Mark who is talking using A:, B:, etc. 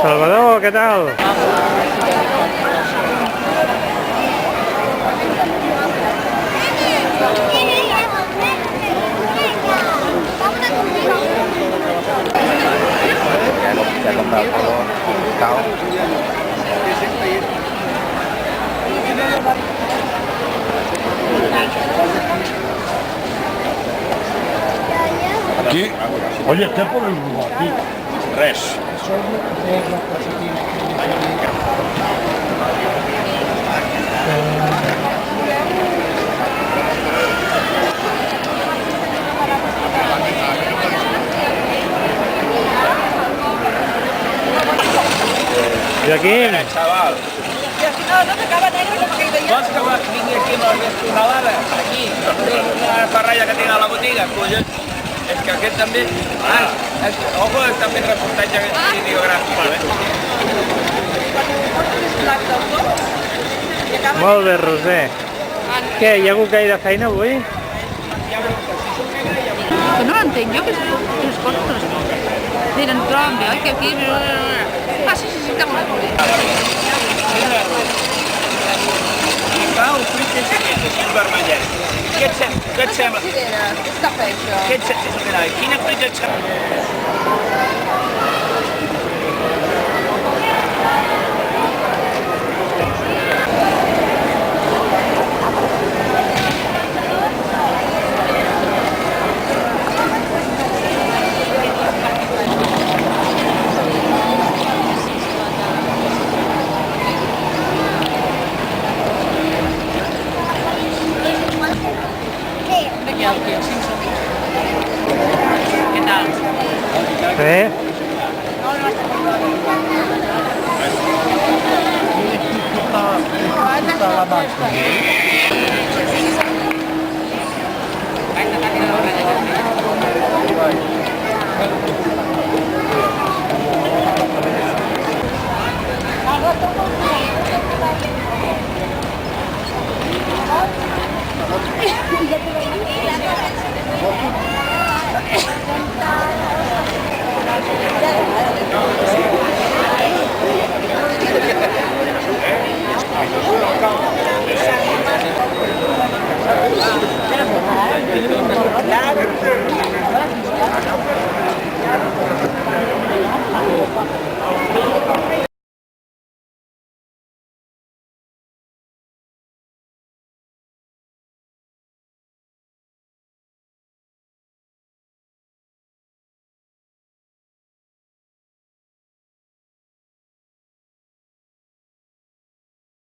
A: Salvador, ¿qué tal?
B: Ya he comprado todo pescado.
C: Aquí, oye, ¿qué por el grupo aquí? Res.
A: Joaquín.
D: Chaval.
E: No t'acaba negre com aquell d'allà.
D: Vols que vingui aquí amb les tonelades? Aquí, una ferralla que tinc a la botiga, collons. És que aquest també... Ojo, està fent reportatge videogràfic.
A: Molt bé, Roser. Què, hi ha hagut gaire feina avui?
E: Que no l'entenc jo, que les coses no les pot. Diren, trombi, oi, que aquí... Ah, sí, està molt bé.
D: Fa un fruit sense llet, així vermellet. Què et sembla?
E: Què està fent, això?
D: Què et sembla? Quina fruita et sembla?
E: Què tal?
A: Bé.